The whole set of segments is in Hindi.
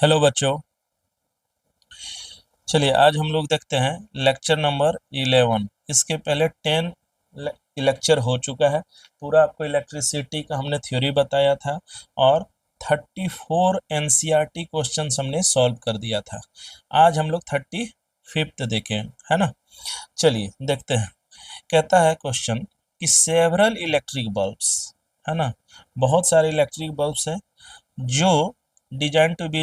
हेलो बच्चों। चलिए आज हम लोग देखते हैं लेक्चर नंबर 11। इसके पहले 10 लेक्चर हो चुका है। पूरा आपको इलेक्ट्रिसिटी का हमने थ्योरी बताया था और 34 एनसीईआरटी क्वेश्चंस हमने सॉल्व कर दिया था। आज हम लोग 35th देखें, है ना। चलिए देखते हैं। कहता है क्वेश्चन कि सेवरल इलेक्ट्रिक बल्ब्स, है ना, बहुत सारे इलेक्ट्रिक बल्ब्स हैं जो डिजाइन टू बी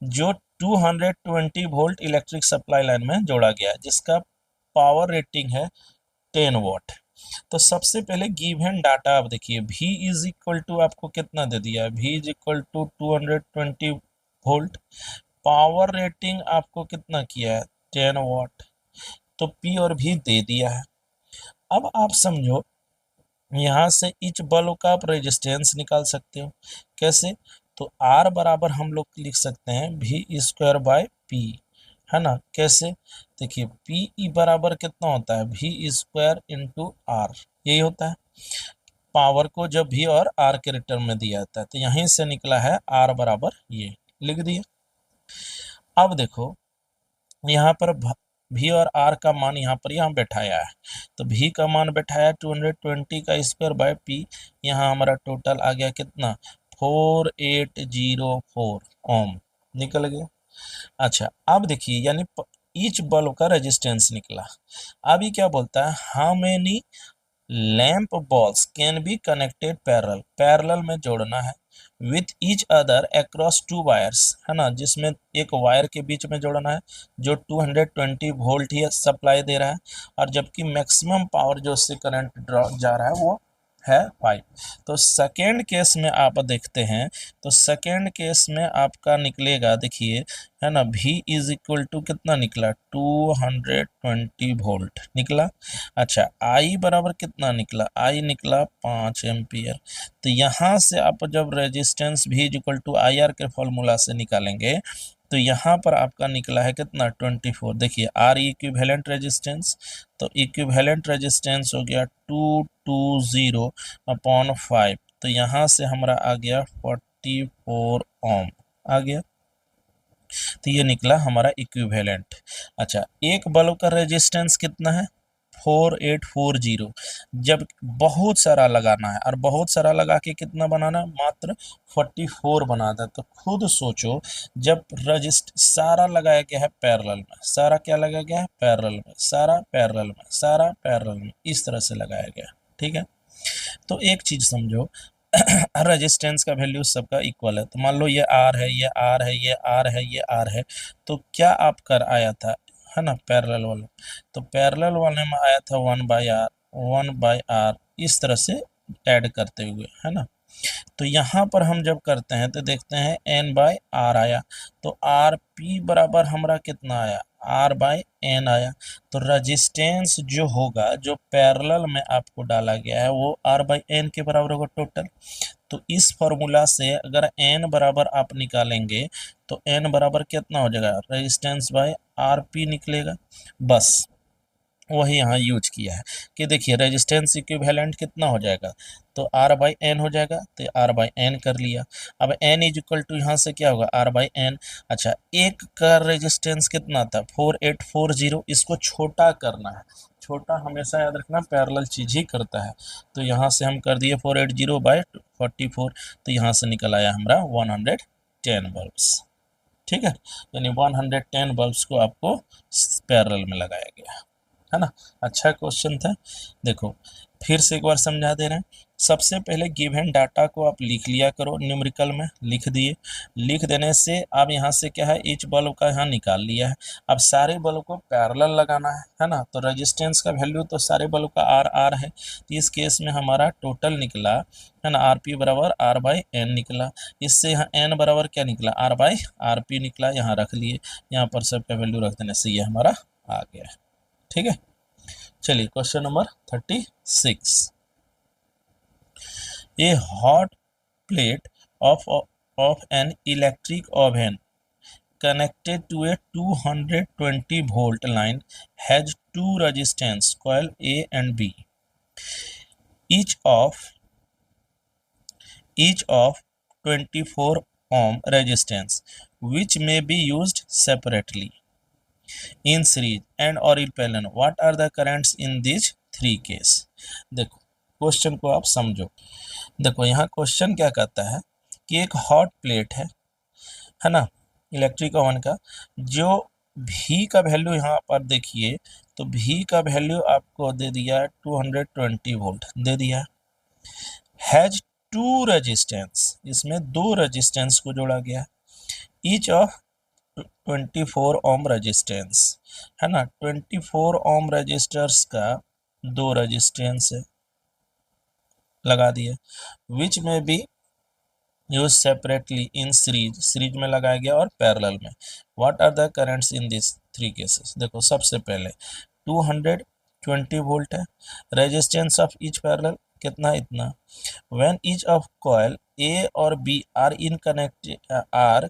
जो 220 वोल्ट इलेक्ट्रिक सप्लाई लाइन में जोड़ा गया है, जिसका पावर रेटिंग है 10 वॉट। तो सबसे पहले गिवन डाटा आप देखिए, V इज इक्वल टू आपको कितना दे दिया है, V is equal to 220 volt. Power rating आपको कितना किया है, 10 वॉट। तो P और V दे दिया है। अब आप समझो, यहाँ से ईच बल्ब का आप रेजिस्टेंस निकाल सकते हो। कैसे? तो R बराबर हम लोग लिख सकते हैं V स्क्वायर बाय P, है ना। कैसे? देखिए P ई बराबर कितना होता है, V स्क्वायर इंटू R, यही होता है। पावर को जब V और R के रिटर्म में दिया जाता है, तो यहीं से निकला है R बराबर ये, लिख दिए। अब देखो यहाँ पर V और R का मान यहाँ बैठाया है। तो V का मान बैठाया 220 का स्क्वायर बाय P। यहाँ हमारा टोटल आ गया कितना, 4804 ओम निकल गया। अच्छा अब देखिए, यानी ईच बल्ब का रेजिस्टेंस निकला। अब ये क्या बोलता है, how many lamp balls can be connected parallel, parallel में जोड़ना है with each other across to wires, है ना, जिसमें एक वायर के बीच में जोड़ना है जो 220 वोल्ट ही सप्लाई दे रहा है, और जबकि मैक्सिमम पावर जो उससे करंट ड्रॉ जा रहा है वो है 5। तो सेकेंड केस में आप देखते हैं, तो सेकेंड केस में आपका निकलेगा, देखिए, है ना, V इज इक्वल टू कितना निकला, 220 वोल्ट निकला। अच्छा I बराबर कितना निकला, I निकला 5 एम्पियर। तो यहाँ से आप जब resistance V equal to IR के फॉर्मूला से निकालेंगे, तो यहाँ पर आपका निकला है कितना, 24। देखिए R इक्विवेलेंट रेजिस्टेंस, तो इक्विवेलेंट रेजिस्टेंस हो गया 220 अपॉन 5। तो यहाँ से हमारा आ गया 44 ओम आ गया। तो ये निकला हमारा इक्विवेलेंट। अच्छा एक बल्ब का रेजिस्टेंस कितना है, 4840। जब बहुत सारा लगाना है, और बहुत सारा लगा के कितना बनाना है, मात्र 44 बनाना है। तो खुद सोचो, जब रजिस्ट सारा लगाया गया है पैरेलल में, सारा क्या लगाया गया है, पैरेलल में, सारा पैरेलल में, सारा पैरेलल में, इस तरह से लगाया गया। ठीक है, तो एक चीज समझो, रेजिस्टेंस का वैल्यू सबका इक्वल है। तो मान लो ये R है, ये R है, ये R है, ये R है। तो क्या आप कर आया था, है ना, पैरेलल वाला। तो पैरेलल वाले में आया था 1/R, 1/R, इस तरह से ऐड करते हुए, है ना। तो यहाँ पर हम जब करते हैं तो देखते हैं N/R आया। तो RP बराबर हमारा कितना आया, R/N आया। तो रजिस्टेंस जो होगा, जो पैरेलल में आपको डाला गया है, वो R/N के बराबर होगा टोटल। तो इस फॉर्मूला से अगर N बराबर आप निकालेंगे, तो N बराबर कितना हो जाएगा, रेजिस्टेंस बाय RP निकलेगा। बस वही यहाँ यूज किया है कि देखिए रेजिस्टेंस इक्विवेलेंट कितना हो जाएगा, तो R/N हो जाएगा। तो R/N कर लिया। अब N इज इक्वल टू यहाँ से क्या होगा, R/N। अच्छा एक का रेजिस्टेंस कितना था, 4840, इसको छोटा करना है। छोटा हमेशा याद रखना, पैरेलल चीज ही करता है। तो यहाँ से हम कर दिए 480/44। तो यहाँ से निकल आया हमारा 110 बल्ब्स। ठीक है, यानी 110 बल्ब्स को आपको पैरेलल में लगाया गया, है ना। अच्छा क्वेश्चन था। देखो फिर से एक बार समझा दे रहे हैं। सबसे पहले गिवन डाटा को आप लिख लिया करो, न्यूमेरिकल में लिख दिए। लिख देने से अब यहाँ से क्या है, ईच बल्ब का यहाँ निकाल लिया है। अब सारे बल्ब को पैरेलल लगाना है ना। तो रेजिस्टेंस का वैल्यू तो सारे बल्ब का आर आर है। तो इस केस में हमारा टोटल निकला, है ना, RP बराबर R/N निकला। इससे यहाँ N बराबर क्या निकला, R/RP निकला। यहाँ रख लिए, यहाँ पर सबका वैल्यू रख देने से ये हमारा आ गया। ठीक है, चलिए question number 36। A hot plate of an electric oven connected to a 220 volt line has two resistance coil A and B, each of each of 24 ohm resistance. which may be used separately in series and or in parallel. What are the currents in these three case? देखो क्वेश्चन को आप समझो। देखो यहाँ क्वेश्चन क्या कहता है कि एक हॉट प्लेट है ना, इलेक्ट्रिक ओवन का, जो V का वैल्यू यहाँ पर देखिए, तो V का वैल्यू आपको दे दिया 220 वोल्ट दे दिया। हैज टू रेजिस्टेंस, इसमें दो रेजिस्टेंस को जोड़ा गया, ईच ऑफ 24 ओम रेजिस्टेंस, है ना, 24 ओम रेजिस्टर्स का दो रेजिस्टेंस है, लगा दिया। विच में भी यूज सेपरेटली इन सीरीज में लगाया गया और पैरेलल में। What are the currents in this three cases? देखो सबसे पहले 220 वोल्ट है, रेजिस्टेंस ऑफ ईच पैरेलल कितना, इतना। When each of coil A और B are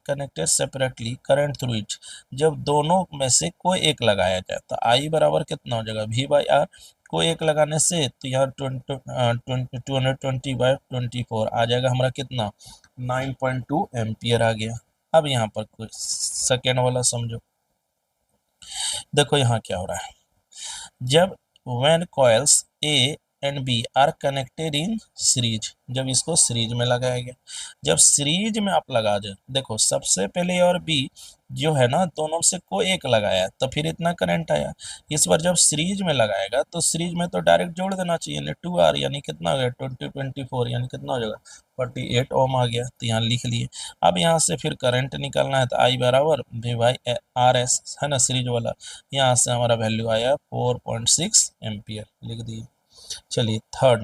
connected separately current through each, जब दोनों में से कोई एक लगाया जाए तो आई बराबर कितना हो जाएगा, V बाई आर। कोई एक लगाने से तो यहाँ 220/24 आ जाएगा हमारा कितना, 9.2 एम्पियर आ गया। अब यहाँ पर कुछ सेकेंड वाला समझो। देखो यहाँ क्या हो रहा है, जब when coils A and B are connected in series, जब इसको सीरीज में लगाया गया, जब सीरीज में आप लगा दे, देखो सबसे पहले A और B जो है ना, दोनों से कोई एक लगाया तो फिर इतना करंट आया। इस बार जब सीरीज में लगाएगा तो सीरीज में तो डायरेक्ट जोड़ देना चाहिए, यानी 2R यानी कितना हो गया 24 यानी कितना हो जाएगा 48 ओम आ गया, तो यहाँ लिख लिए। अब यहाँ से फिर करंट निकालना है तो आई बराबर V बाई आर एस, है ना सीरीज वाला, यहाँ से हमारा वैल्यू आया 4.6 एम्पियर, लिख दिए। चलिए थर्ड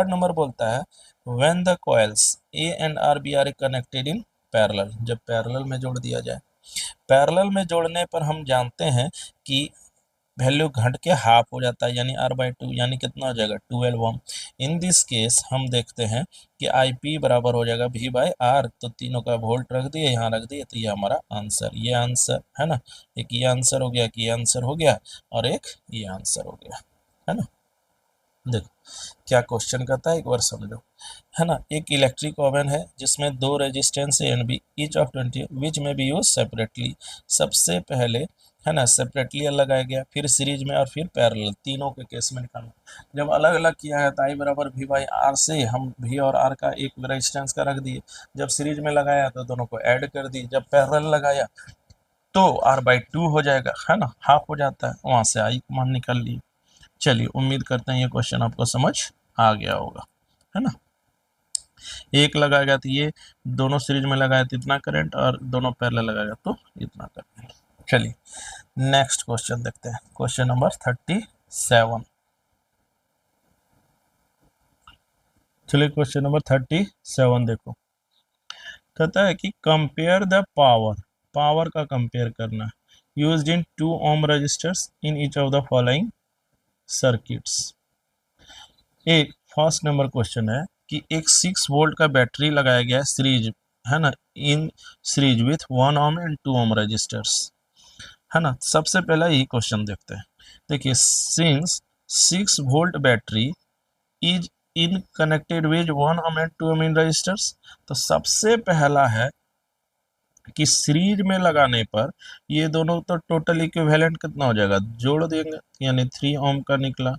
नंबर बोलता है when the coils A and are B are connected in parallel, जब पैरेलल में जोड़ दिया जाए। पैरेलल में जोड़ने पर हम जानते हैं कि वैल्यू घट के हाफ हो जाता है, यानी R/2 यानी कितना हो जाएगा 12 ओम। इन दिस केस हम देखते हैं कि IP बराबर हो जाएगा V बाई आर, तो तीनों का वोल्ट रख दिए, यहाँ रख दिए, तो ये हमारा आंसर, ये आंसर है ना, एक ये आंसर हो गया, कि ये आंसर हो गया, और एक ये आंसर हो गया, है ना। देखो क्या क्वेश्चन कहता है, एक बार समझो, है ना। एक इलेक्ट्रिक ओवन है जिसमें दो resistance and B each of 20 which में भी यूज सेपरेटली, सबसे पहले है ना सेपरेटली लगाया गया, फिर सीरीज में और फिर पैरेलल, तीनों के केस में निकालना। जब अलग अलग किया है तो आई बराबर V बाई आर से हम V और R का एक रेजिस्टेंस का रख दिए, जब सीरीज में लगाया तो दोनों को ऐड कर दी, जब पैरेलल लगाया तो R/2 हो जाएगा, है ना, हाफ हो जाता है, वहां से आई मान निकाल लिए। चलिए उम्मीद करते हैं ये क्वेश्चन आपको समझ आ गया होगा, है ना। एक लगाएगा तो ये, दोनों सीरीज में लगाया तो इतना करंट, और दोनों पैरेलल लगाएगा तो इतना करंट। चलिए नेक्स्ट क्वेश्चन देखते हैं, क्वेश्चन नंबर 37। चलिए क्वेश्चन नंबर 37 देखो, कहता है कि कंपेयर द पावर का कंपेयर करना used in 2 ohm resistors in each of the following circuits. एक फर्स्ट नंबर क्वेश्चन है कि एक 6 वोल्ट का बैटरी लगाया गया है सीरीज, है ना, in series with 1 ohm and 2 ohm resistors, है ना। सबसे पहला यही क्वेश्चन देखते हैं। देखिए since 6 volt battery is in connected with 1 ohm and 2 ohm in resistors, तो सबसे पहला है कि सीरीज में लगाने पर ये दोनों तो टोटल इक्विवेलेंट कितना हो जाएगा, जोड़ देंगे, यानी 3 ओम का निकला।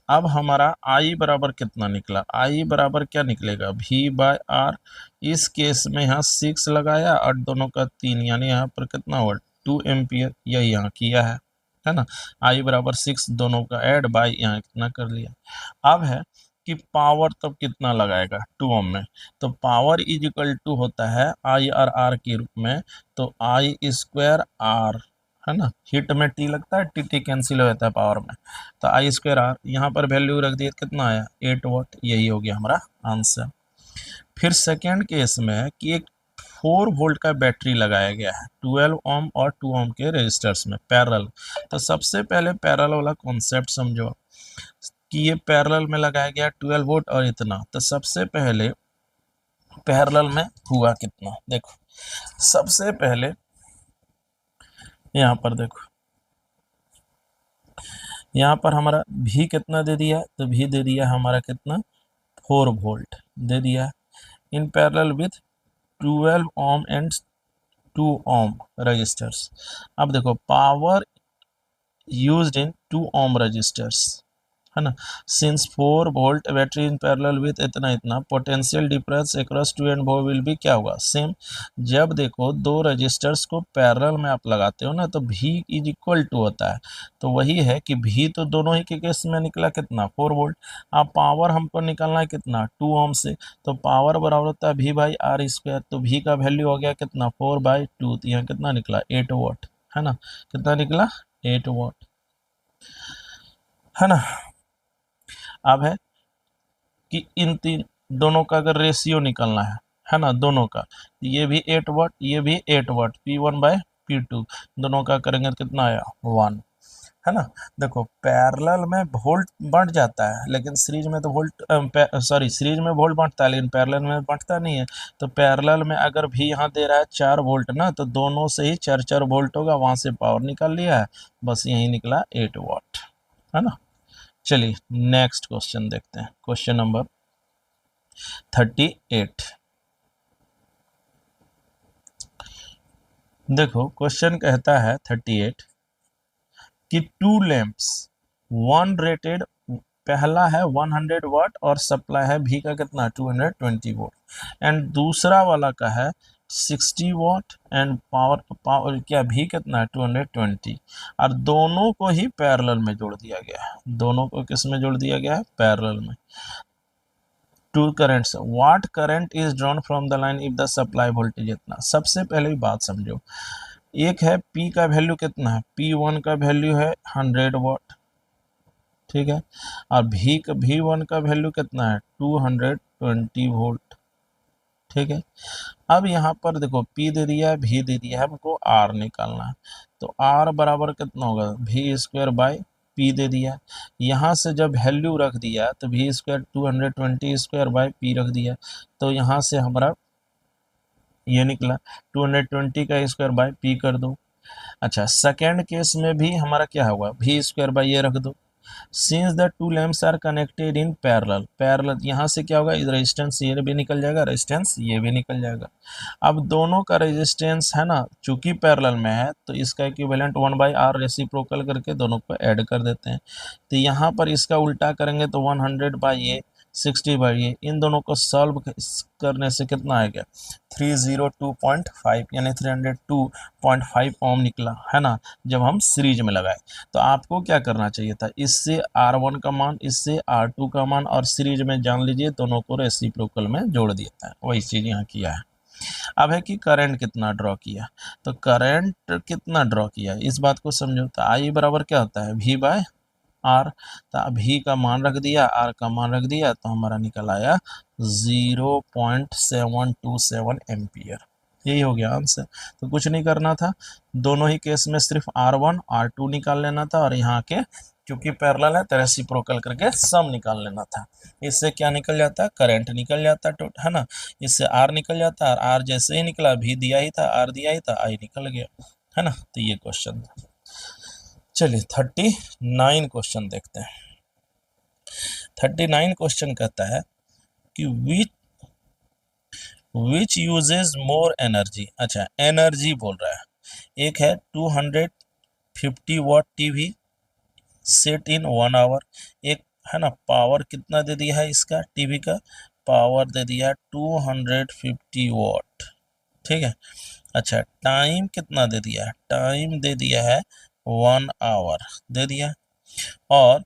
अब हमारा आई बराबर कितना निकला, आई बराबर क्या निकलेगा V बाय आर। इस केस में यहाँ 6 लगाया और दोनों का 3, यानी यहाँ पर कितना हुआ 2 एम्पियर, यही यहाँ किया है ना। आई बराबर 6 दोनों का ऐड बाय यहाँ कितना कर लिया। अब है कि पावर तब कितना लगाएगा 2 ओम में, तो पावर इज इक्वल टू होता है आई आर आर के रूप में, तो आई स्क्वायर आर, है ना, हीट में टी लगता है, टी कैंसिल हो जाता है पावर में, तो आई स्क्वायर आर, यहाँ पर वैल्यू रख दिए कितना आया 8 वाट, यही हो गया हमारा आंसर। फिर सेकेंड केस में है कि एक 4 वोल्ट का बैटरी लगाया गया है 12 ओम और 2 ओम के रेजिस्टर्स में पैरेलल। तो सबसे पहले पैरेलल वाला कॉन्सेप्ट समझो कि ये पैरेलल में लगाया गया 12 वोल्ट और इतना, तो सबसे पहले पैरेलल में हुआ कितना, देखो सबसे पहले यहाँ पर देखो, यहाँ पर हमारा V कितना दे दिया, तो V दे दिया हमारा कितना 4 वोल्ट दे दिया in parallel with 12 ohm and 2 ohm resistors. अब देखो power used in 2 ohm resistors, है ना। Since 4 volt battery in parallel with इतना इतना, पोटेंशियल डिफरेंस अक्रॉस 2 एंड वो विल बी क्या होगा, सेम। जब देखो दो रजिस्टर्स को पैरेलल में आप लगाते हो ना, तो V इज इक्वल टू होता है। तो वही है कि V तो दोनों ही के केस में निकला कितना, 4 वोल्ट। अब पावर हमको निकालना है कितना, 2 ओम से, तो पावर बराबर होता है V बाई आर स्क्वायर। तो V का वैल्यू हो गया कितना, 4/2। तो यहाँ कितना निकला, 8 वॉट, है ना। कितना निकला, 8 वॉट, है ना। अब है कि इन तीन दोनों का अगर रेशियो निकालना है ना, दोनों का, ये भी 8 वाट, ये भी 8 वाट, P1/P2 दोनों का करेंगे तो कितना आया, 1, है ना। देखो पैरेलल में वोल्ट बढ़ जाता है, लेकिन सीरीज में तो वोल्ट सीरीज में वोल्ट बढ़ता है, लेकिन पैरेलल में बढ़ता नहीं है। तो पैरेलल में अगर भी यहाँ दे रहा है 4 वोल्ट ना, तो दोनों से ही 4 वोल्ट होगा, वहां से पावर निकाल लिया है, बस यही निकला 8 वाट, है ना। चलिए नेक्स्ट क्वेश्चन देखते हैं, क्वेश्चन नंबर 38। देखो क्वेश्चन कहता है 38 कि 2 लैंप्स, वन रेटेड, पहला है 100 वाट और सप्लाई है भी का कितना, 220 वाट, एंड दूसरा वाला का है 60 वाट एंड पावर पावर क्या भी कितना है, 220, और दोनों को ही पैरेलल में जोड़ दिया गया है। दोनों को किस में जोड़ दिया गया है, पैरेलल में। Two currents, what current is drawn from the line if the supply voltage इतना। सबसे पहले बात समझो, एक है P का वैल्यू कितना है, P1 का वैल्यू है 100 वाट, ठीक है, और V1 का वैल्यू कितना है, 220 वोल्ट, ठीक है। अब यहाँ पर देखो P दे दिया है, V दे दिया है, हमको R निकालना है। तो R बराबर कितना होगा, V²/P दे दिया। यहाँ से जब वैल्यू रख दिया तो V², 220² रख दिया, तो यहाँ से हमारा ये निकला 220 का स्क्वायर/P कर दो। अच्छा सेकेंड केस में भी हमारा क्या होगा, V² ये रख दो। Since the two lamps are connected in parallel यहाँ से क्या होगा, रेजिस्टेंस ये भी निकल जाएगा, रेजिस्टेंस ये भी निकल जाएगा। अब दोनों का रेजिस्टेंस है ना, चूंकि पैरेलल में है, तो इसका इक्विवेलेंट 1/R रेसिप्रोकल करके दोनों को ऐड कर देते हैं। तो यहाँ पर इसका उल्टा करेंगे तो 100/A 60/A, इन दोनों को सॉल्व करने से कितना आएगा, 302.5 यानी 302.5 ओम निकला, है ना, जब हम सीरीज में लगाए। तो आपको क्या करना चाहिए था, इससे R1 का मान, इससे R2 का मान, और सीरीज में जान लीजिए दोनों को रेसिप्रोकल में जोड़ दिया है, वही चीज यहाँ किया है। अब है कि करंट कितना ड्रॉ किया, तो करंट कितना ड्रॉ किया इस बात को समझो। तो I बराबर क्या होता है, V/R। तो V का मान रख दिया, R का मान रख दिया, तो हमारा निकल आया 0.727 एम्पियर। यही हो गया आंसर। तो कुछ नहीं करना था, दोनों ही केस में सिर्फ R1 R2 निकाल लेना था, और यहाँ के क्योंकि पैरेलल है तो रेसिप्रोकल करके सम निकाल लेना था। इससे क्या निकल जाता है, करंट निकल जाता है ना। इससे R निकल जाता है, R जैसे ही निकला, V दिया ही था, R दिया ही था, I निकल गया, है ना। तो ये क्वेश्चन था। चलिए 39 क्वेश्चन देखते हैं। 39 क्वेश्चन कहता है कि विच यूजेज मोर एनर्जी। अच्छा एनर्जी बोल रहा है। एक है 250 वाट टीवी सेट इन 1 आवर, एक है ना पावर कितना दे दिया है इसका, टीवी का पावर दे दिया है 250 वाट, ठीक है। अच्छा टाइम कितना दे दिया है, टाइम दे दिया है 1 आवर दे दिया, और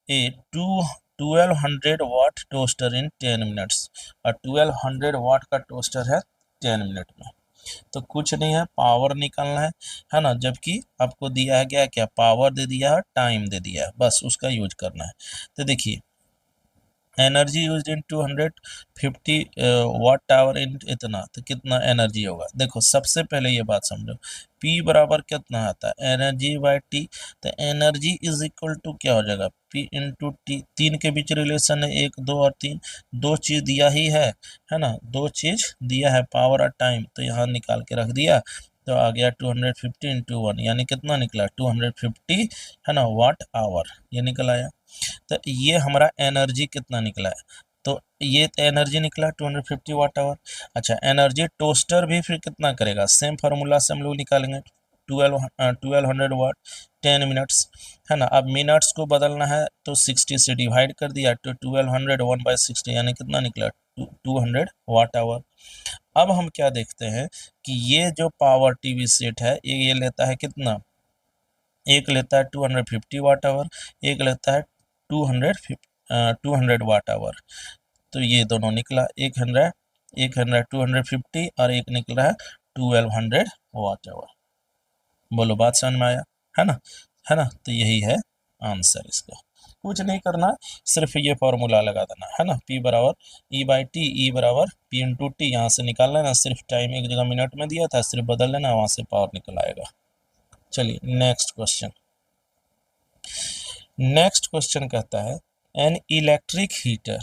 ए 1200 वाट टोस्टर इन 10 मिनट्स, और 1200 वाट का टोस्टर है 10 मिनट में। तो कुछ नहीं है, पावर निकालना है ना, जबकि आपको दिया है क्या, पावर दे दिया है, टाइम दे दिया है, बस उसका यूज करना है। तो देखिए energy use in 250 watt hour in इतना, तो कितना एनर्जी होगा। देखो सबसे पहले ये बात समझो, P बराबर कितना आता है, एनर्जी बाय T। तो एनर्जी इज इक्वल टू क्या हो जाएगा, P इंटू T। तीन के बीच रिलेशन है 1 2 और 3, दो चीज दिया ही है ना, दो चीज दिया है, पावर और टाइम, तो यहाँ निकाल के रख दिया। तो आ गया 250 इंटू 1, यानी कितना निकला 250, है ना, वाट आवर, ये निकल आया। तो ये हमारा एनर्जी कितना निकला है, तो ये एनर्जी निकला 250 वाट आवर। अच्छा, एनर्जी टोस्टर भी फिर कितना करेगा, सेम फार्मूला से हम लोग निकालेंगे, 1200 वाट 10 मिनट्स, है ना। अब मिनट्स को बदलना है तो 60 से डिवाइड कर दिया, तो 1200 1/60 यानी कितना निकला, 200 वाट आवर। अब हम क्या देखते हैं कि ये जो पावर टीवी सेट है ये लेता है कितना, एक लेता है 250 वाट आवर, एक लेता है 200 वाट आवर। तो ये दोनों निकला 250 और एक निकला है 1200 वाट आवर। बोलो बात समझ में आया, है ना, है ना। तो यही है आंसर इसका, कुछ नहीं करना, सिर्फ ये फॉर्मूला लगा देना, है ना। P बराबर E/T, E बराबर P इंटू टी, यहाँ से निकाल लेना, सिर्फ टाइम एक जगह मिनट में दिया था, सिर्फ बदल लेना, वहाँ से पावर निकल आएगा। चलिए नेक्स्ट क्वेश्चन। नेक्स्ट क्वेश्चन कहता है an electric heater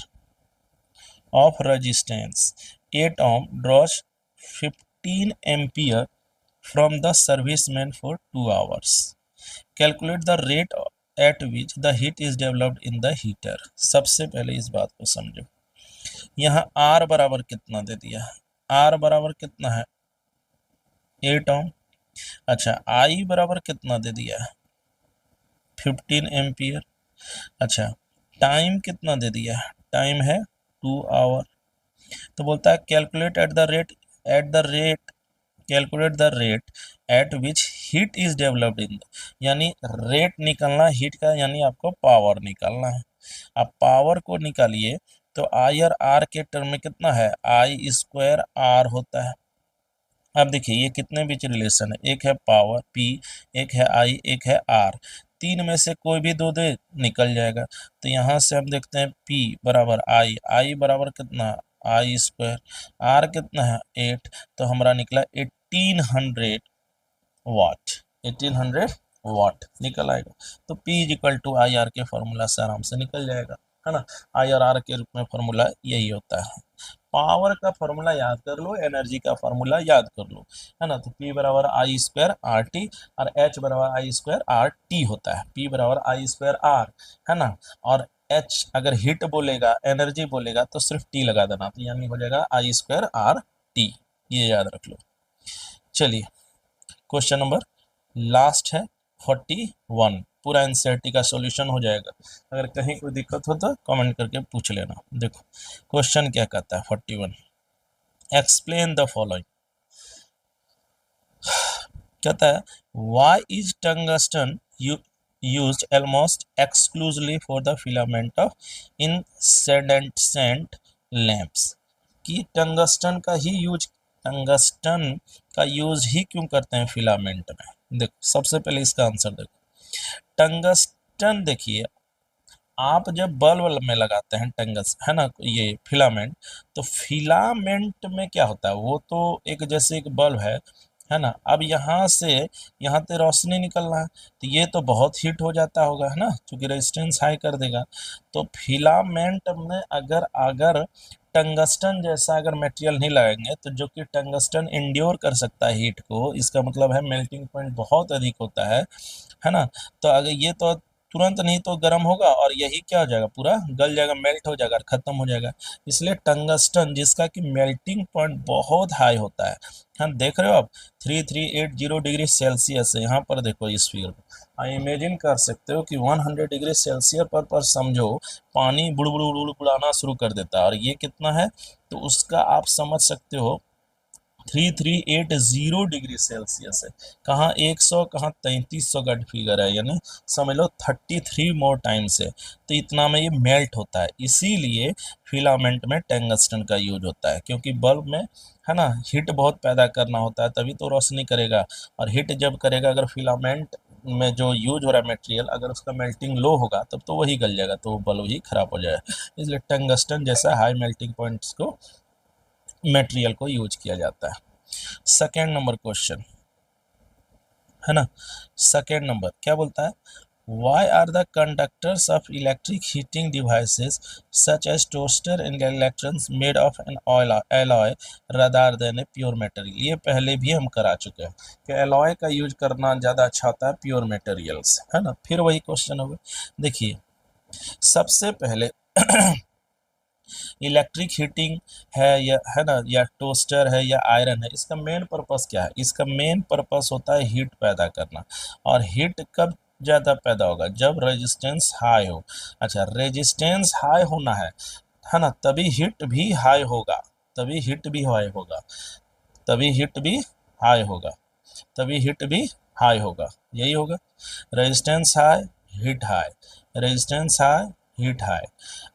of resistance 8 ohm draws 15 ampere from the serviceman for 2 hours. Calculate the rate at which the heat is developed in the heater. सबसे पहले इस बात को समझो, यहाँ R बराबर कितना दे दिया, R बराबर कितना है 8 ohm। अच्छा, I बराबर कितना दे दिया 15 एम्पियर। अच्छा, टाइम कितना दे दिया, टाइम है 2 आवर। तो बोलता है calculate calculate the rate at which heat is developed in, यानी रेट निकालना हीट का, यानी आपको पावर निकालना है। आप पावर को निकालिए तो आई और आर के टर्म में कितना है, आई स्क्वायर आर होता है। अब देखिए ये कितने बीच रिलेशन है, एक है पावर P, एक है I, एक है R, तीन में से कोई भी दो दे निकल जाएगा। तो यहाँ से हम देखते हैं P बराबर I बराबर कितना I स्क्वायर, R कितना है 8, तो हमारा निकला 1800 वाट, 1800 वाट निकल आएगा। तो P equal to I R के फॉर्मूला से आराम से निकल जाएगा, है ना। आई और आर के रूप में फॉर्मूला यही होता है। पावर का फॉर्मूला याद कर लो, एनर्जी का फॉर्मूला याद कर लो, है ना। तो P बराबर आई स्क्वायर आर टी और H बराबर आई स्क्वायर आर टी होता है। P बराबर आई स्क्वायर आर, है ना, और H अगर हीट बोलेगा, एनर्जी बोलेगा तो सिर्फ T लगा देना, तो यानी हो जाएगा आई स्क्वायर आर टी, ये याद रख लो। चलिए क्वेश्चन नंबर लास्ट है 41, पूरा एनसीईआरटी का सॉल्यूशन हो जाएगा। अगर कहीं कोई दिक्कत हो तो कमेंट करके पूछ लेना। देखो क्वेश्चन क्या कहता है 41, एक्सप्लेन द फॉलोइंग। कहता है why is tungsten used almost exclusively for the filament of incandescent lamps, कि टंगस्टन का यूज ही क्यों करते हैं फिलामेंट में। देखो सबसे पहले इसका आंसर देखो, टंगस्टन देखिए, आप जब बल्ब में लगाते हैं टंगस, है ना, ये फिलामेंट, तो फिलामेंट में क्या होता है, वो तो एक जैसे एक बल्ब है ना। अब यहाँ से रोशनी निकलना है, तो ये तो बहुत हीट हो जाता होगा, है ना, क्योंकि रेजिस्टेंस हाई कर देगा। तो फिलामेंट में अगर अगर टंगस्टन जैसा अगर मटेरियल नहीं लगाएंगे, तो जो कि टंगस्टन इंड्योर कर सकता है हीट को, इसका मतलब है मेल्टिंग पॉइंट बहुत अधिक होता है ना। तो अगर ये तो तुरंत नहीं तो गर्म होगा और यही क्या हो जाएगा, पूरा गल जाएगा, मेल्ट हो जाएगा और ख़त्म हो जाएगा। इसलिए टंगस्टन जिसका कि मेल्टिंग पॉइंट बहुत हाई होता है, हम देख रहे हो आप 3380 डिग्री सेल्सियस है यहाँ पर, देखो इस फिगर को इमेजिन कर सकते हो कि 100 डिग्री सेल्सियस पर समझो पानी बुड़बुड़ाना शुरू कर देता है, और ये कितना है, तो उसका आप समझ सकते हो 3380 डिग्री सेल्सियस है, कहाँ 100 कहाँ 3300 का फिगर है, यानी समझ लो 33 मोर टाइम्स है। तो इतना में ये मेल्ट होता है, इसीलिए फिलामेंट में टंगस्टन का यूज होता है, क्योंकि बल्ब में, है ना, हीट बहुत पैदा करना होता है तभी तो रोशनी करेगा, और हीट जब करेगा, अगर फिलामेंट में जो यूज हो रहा है मटेरियल, अगर उसका मेल्टिंग लो होगा तब तो वही गल जाएगा, तो वो बल्ब ही खराब हो जाएगा। इसलिए टंगस्टन जैसा हाई मेल्टिंग पॉइंट्स को मटेरियल को यूज किया जाता है। सेकेंड नंबर क्वेश्चन, है ना, सेकेंड नंबर क्या बोलता है, why are the conductors of electric heating devices such as toaster and electrons made of an alloy rather than a pure material. ये पहले भी हम करा चुके हैं कि एलॉय का यूज करना ज़्यादा अच्छा होता है प्योर मटेरियल्स, है ना। फिर वही क्वेश्चन होगा, देखिए सबसे पहले इलेक्ट्रिक हीटिंग है या है ना, या टोस्टर है या आयरन है, इसका मेन पर्पस क्या है? इसका मेन पर्पस होता है हीट पैदा करना। और हीट कब ज़्यादा पैदा होगा? जब रेजिस्टेंस हाई हो। अच्छा, रेजिस्टेंस हाई होना है ना, तभी हीट भी हाई होगा, तभी हीट भी हाई होगा, तभी हीट भी हाई होगा, तभी हीट भी हाई होगा, यही होगा। Resistance high, heat high, resistance high, heat high.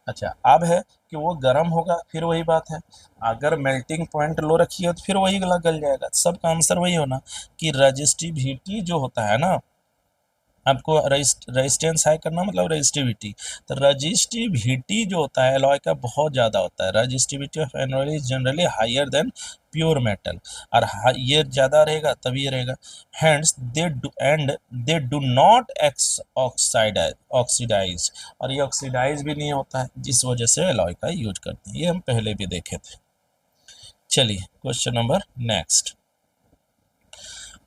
अच्छा, अब है कि वो गर्म होगा, फिर वही बात है, अगर मेल्टिंग पॉइंट लो रखिए तो फिर वही गल जाएगा। सबका आंसर वही होना कि रजिस्टिविटी जो होता है ना, आपको रेजिस्टेंस हाई करना मतलब रजिस्टिविटी, तो रजिस्टिविटी जो होता है एलॉय का बहुत ज़्यादा होता है। Resistivity of anode is generally higher than pure metal, और ये ज़्यादा रहेगा तभी ये रहेगा। Hands they do not oxidise, और ये ऑक्सीडाइज भी नहीं होता है, जिस वजह से एलॉय का यूज करते हैं, ये हम पहले भी देखे थे। चलिए question number next,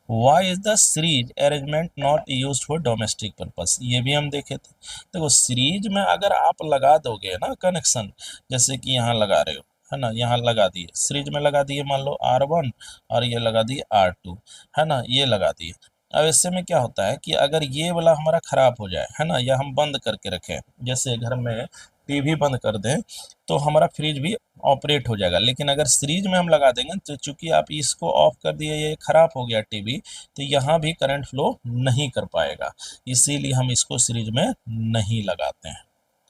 why is the series arrangement not use for domestic purpose, ये भी हम देखे थे। देखो सीरीज में अगर आप लगा दोगे ना कनेक्शन, जैसे कि यहाँ लगा रहे हो है ना, यहाँ लगा दिए सीरीज में, लगा दिए मान लो R1 और ये लगा दिए R2 है ना, ये लगा दिए। अब इससे में क्या होता है कि अगर ये वाला हमारा खराब हो जाए है ना, या हम बंद करके रखें, जैसे घर में टीवी बंद कर दें, तो हमारा फ्रिज भी ऑपरेट हो जाएगा। लेकिन अगर सीरीज में हम लगा देंगे तो चूंकि आप इसको ऑफ कर दिए, ये खराब हो गया टीवी, तो यहाँ भी करंट फ्लो नहीं कर पाएगा, इसीलिए हम इसको सीरीज में नहीं लगाते हैं,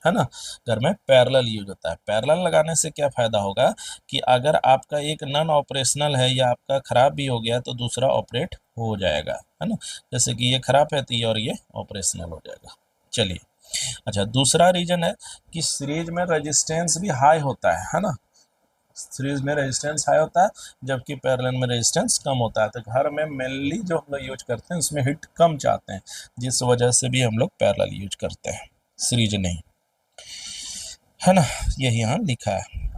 है ना। घर में पैरेलल यूज होता है। पैरेलल लगाने से क्या फ़ायदा होगा कि अगर आपका एक नॉन ऑपरेशनल है या आपका ख़राब भी हो गया तो दूसरा ऑपरेट हो जाएगा, है ना। जैसे कि ये ख़राब है तो ये और ये ऑपरेशनल हो जाएगा। चलिए, अच्छा दूसरा रीजन है कि सीरीज में रेजिस्टेंस भी हाई होता है ना। सीरीज में रेजिस्टेंस हाई होता है जबकि पैरेलल में रेजिस्टेंस कम होता है। तो घर में मेनली जो हम लोग यूज करते हैं उसमें हिट कम चाहते हैं, जिस वजह से भी हम लोग पैरेलल यूज करते हैं, सीरीज नहीं, है ना। यही यहाँ लिखा है।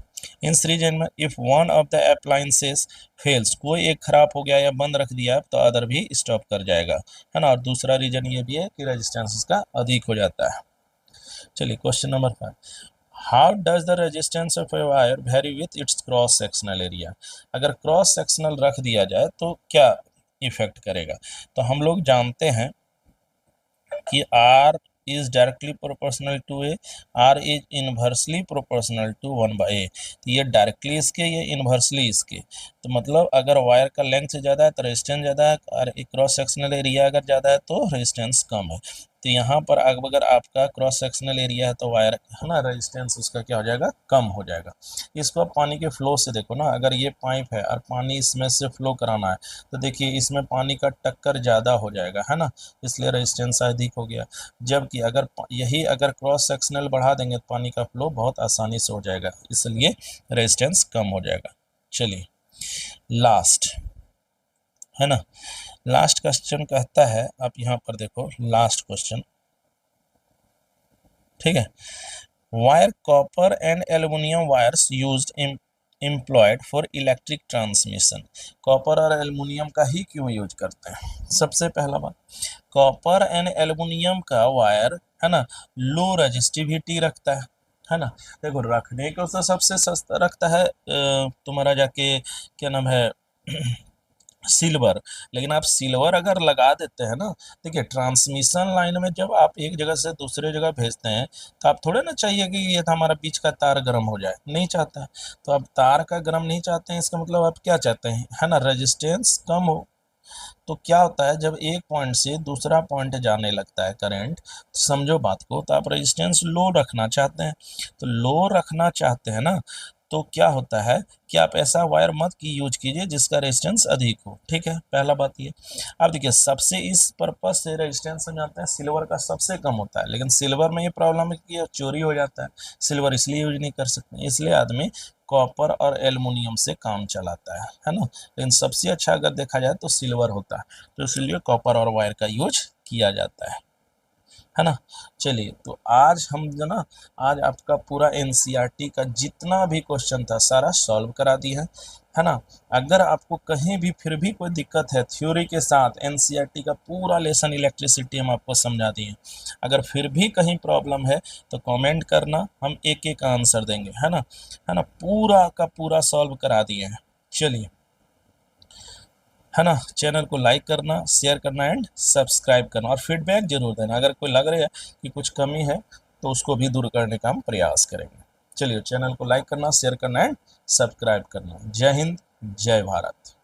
इन सीरीज में if one of the appliances fails, कोई एक खराब हो गया या बंद रख दिया तो अदर भी स्टॉप कर जाएगा, है ना। और दूसरा रीजन ये भी है कि रेजिस्टेंस इसका अधिक हो जाता है। चलिए question number 5, how does the resistance of a wire very with its cross sectional area. अगर क्रॉस सेक्शनल रख दिया जाए तो क्या इफेक्ट करेगा? तो हम लोग जानते हैं कि R is directly proportional to A, R is inversely proportional to 1/A। तो ये डायरेक्टली इसके, ये इन्वर्सली इसके, तो मतलब अगर वायर का लेंथ ज़्यादा है तो रेजिस्टेंस ज़्यादा है, और क्रॉस सेक्शनल एरिया अगर ज़्यादा है तो रेजिस्टेंस कम है। तो यहाँ पर अगर आपका क्रॉस सेक्शनल एरिया है तो वायर है ना, रेजिस्टेंस उसका क्या हो जाएगा? कम हो जाएगा। इसको आप पानी के फ्लो से देखो ना, अगर ये पाइप है और पानी इसमें से फ्लो कराना है तो देखिए इसमें पानी का टक्कर ज़्यादा हो जाएगा, है ना, इसलिए रेजिस्टेंस अधिक हो गया। जबकि अगर क्रॉस सेक्शनल बढ़ा देंगे तो पानी का फ्लो बहुत आसानी से हो जाएगा, इसलिए रेजिस्टेंस कम हो जाएगा। चलिए लास्ट, है ना, लास्ट क्वेश्चन कहता है, आप यहाँ पर देखो लास्ट क्वेश्चन, ठीक है। Wire copper and aluminium wires used employed for electric transmission, copper और एल्युमिनियम का ही क्यों यूज करते हैं? सबसे पहला बात, कॉपर एंड एल्युमिनियम का वायर है ना लो रेजिस्टिविटी रखता है ना। देखो रखने को तो सबसे सस्ता रखता है तुम्हारा जाके क्या नाम है सिल्वर, लेकिन आप सिल्वर अगर लगा देते हैं ना, देखिए ट्रांसमिशन लाइन में जब आप एक जगह से दूसरे जगह भेजते हैं तो आप थोड़े ना चाहिए कि ये हमारा बीच का तार गर्म हो जाए, नहीं चाहता है। तो आप तार का गर्म नहीं चाहते हैं, इसका मतलब आप क्या चाहते हैं, है ना, रेजिस्टेंस कम हो। तो क्या होता है जब एक पॉइंट से दूसरा पॉइंट जाने लगता है करंट, समझो बात को, तो आप रेजिस्टेंस लो रखना चाहते हैं। तो लो रखना चाहते हैं ना, तो क्या होता है कि आप ऐसा वायर मत की यूज कीजिए जिसका रेजिस्टेंस अधिक हो, ठीक है, पहला बात ये। अब देखिए सबसे इस पर्पज से रेजिस्टेंस हम जानते हैं सिल्वर का सबसे कम होता है, लेकिन सिल्वर में ये प्रॉब्लम है कि ये चोरी हो जाता है, सिल्वर इसलिए यूज नहीं कर सकते, इसलिए आदमी कॉपर और एल्युमिनियम से काम चलाता है ना। लेकिन सबसे अच्छा अगर देखा जाए तो सिल्वर होता है, तो इसलिए कॉपर और वायर का यूज किया जाता है। है ना। चलिए, तो आज हम जो ना, आज आपका पूरा एनसीईआरटी का जितना भी क्वेश्चन था सारा सॉल्व करा दी है ना। अगर आपको कहीं भी फिर भी कोई दिक्कत है थ्योरी के साथ, एनसीईआरटी का पूरा लेसन इलेक्ट्रिसिटी हम आपको समझा दिए। अगर फिर भी कहीं प्रॉब्लम है तो कमेंट करना, हम एक एक आंसर देंगे, है ना, पूरा का पूरा सॉल्व करा दिए हैं। चलिए, है ना, चैनल को लाइक करना, शेयर करना एंड सब्सक्राइब करना, और फीडबैक जरूर देना। अगर कोई लग रहा है कि कुछ कमी है तो उसको भी दूर करने का हम प्रयास करेंगे। चलिए, चैनल को लाइक करना, शेयर करना एंड सब्सक्राइब करना। जय हिंद, जय भारत।